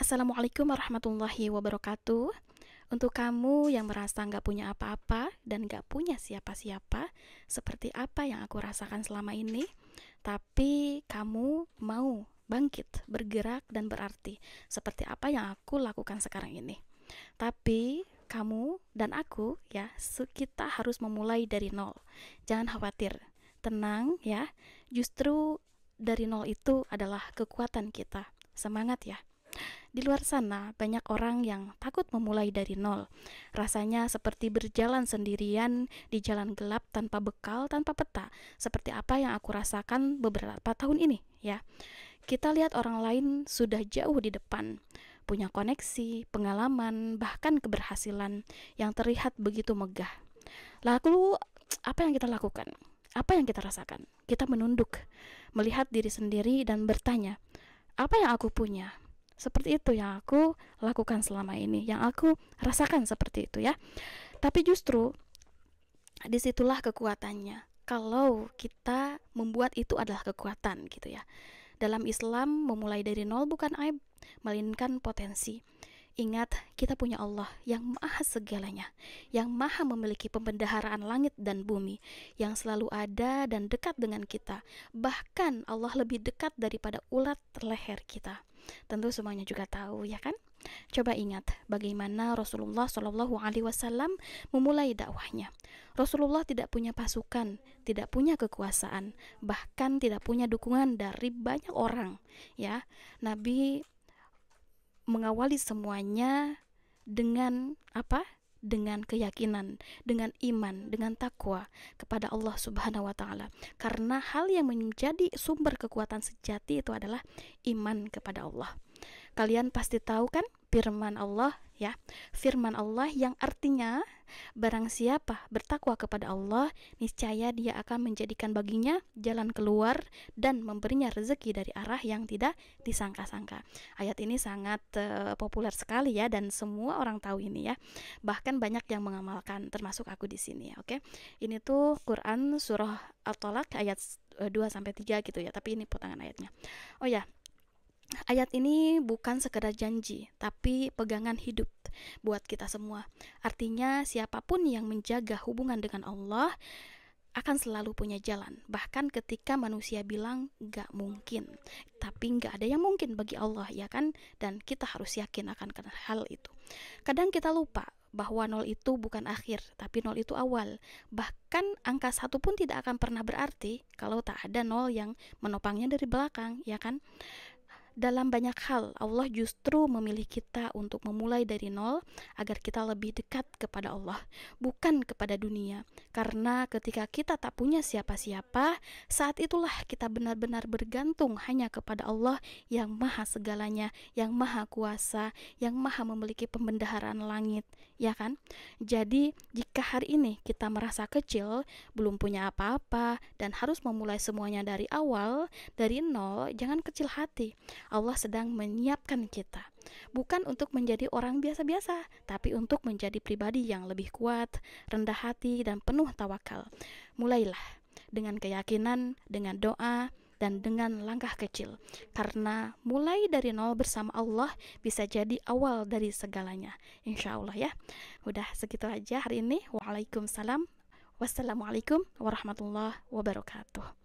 Assalamualaikum warahmatullahi wabarakatuh. Untuk kamu yang merasa nggak punya apa-apa dan nggak punya siapa-siapa, seperti apa yang aku rasakan selama ini, tapi kamu mau bangkit, bergerak, dan berarti, seperti apa yang aku lakukan sekarang ini. Tapi kamu dan aku ya, kita harus memulai dari nol. Jangan khawatir, tenang ya. Justru dari nol itu adalah kekuatan kita. Semangat ya. Di luar sana, banyak orang yang takut memulai dari nol. Rasanya seperti berjalan sendirian di jalan gelap tanpa bekal, tanpa peta. Seperti apa yang aku rasakan beberapa tahun ini, ya. Kita lihat orang lain sudah jauh di depan, punya koneksi, pengalaman, bahkan keberhasilan yang terlihat begitu megah. Lalu, apa yang kita lakukan? Apa yang kita rasakan? Kita menunduk, melihat diri sendiri dan bertanya, apa yang aku punya? Seperti itu yang aku lakukan selama ini, yang aku rasakan seperti itu ya. Tapi justru disitulah kekuatannya. Kalau kita membuat itu adalah kekuatan gitu ya. Dalam Islam, memulai dari nol bukan aib, melainkan potensi. Ingat, kita punya Allah yang maha segalanya, yang maha memiliki pembendaharaan langit dan bumi, yang selalu ada dan dekat dengan kita. Bahkan Allah lebih dekat daripada ulat leher kita. Tentu semuanya juga tahu ya kan? Coba ingat bagaimana Rasulullah Shallallahu Alaihi Wasallam memulai dakwahnya. Rasulullah tidak punya pasukan, tidak punya kekuasaan, bahkan tidak punya dukungan dari banyak orang. Ya, Nabi mengawali semuanya dengan apa? Dengan keyakinan, dengan iman, dengan takwa kepada Allah Subhanahu wa taala. Karena hal yang menjadi sumber kekuatan sejati itu adalah iman kepada Allah. Kalian pasti tahu kan firman Allah ya, firman Allah yang artinya barang siapa bertakwa kepada Allah, niscaya dia akan menjadikan baginya jalan keluar dan memberinya rezeki dari arah yang tidak disangka-sangka. Ayat ini sangat populer sekali ya, dan semua orang tahu ini ya. Bahkan banyak yang mengamalkan, termasuk aku di sini ya, oke. Ini tuh Quran surah At-Tolak ayat 2 sampai 3 gitu ya, tapi ini potongan ayatnya. Oh ya, ayat ini bukan sekedar janji, tapi pegangan hidup buat kita semua. Artinya siapapun yang menjaga hubungan dengan Allah akan selalu punya jalan. Bahkan ketika manusia bilang gak mungkin, tapi gak ada yang mungkin bagi Allah ya kan. Dan kita harus yakin akan hal itu. Kadang kita lupa bahwa nol itu bukan akhir, tapi nol itu awal. Bahkan angka 1 pun tidak akan pernah berarti kalau tak ada nol yang menopangnya dari belakang ya kan. Dalam banyak hal, Allah justru memilih kita untuk memulai dari nol agar kita lebih dekat kepada Allah, bukan kepada dunia. Karena ketika kita tak punya siapa-siapa, saat itulah kita benar-benar bergantung hanya kepada Allah yang maha segalanya, yang maha kuasa, yang maha memiliki pembendaharaan langit, ya kan? Jadi, jika hari ini kita merasa kecil, belum punya apa-apa, dan harus memulai semuanya dari awal, dari nol, jangan kecil hati. Allah sedang menyiapkan kita, bukan untuk menjadi orang biasa-biasa, tapi untuk menjadi pribadi yang lebih kuat, rendah hati, dan penuh tawakal. Mulailah dengan keyakinan, dengan doa, dan dengan langkah kecil. Karena mulai dari nol bersama Allah bisa jadi awal dari segalanya. Insya Allah ya. Udah segitu aja hari ini. Waalaikumsalam. Wassalamualaikum warahmatullahi wabarakatuh.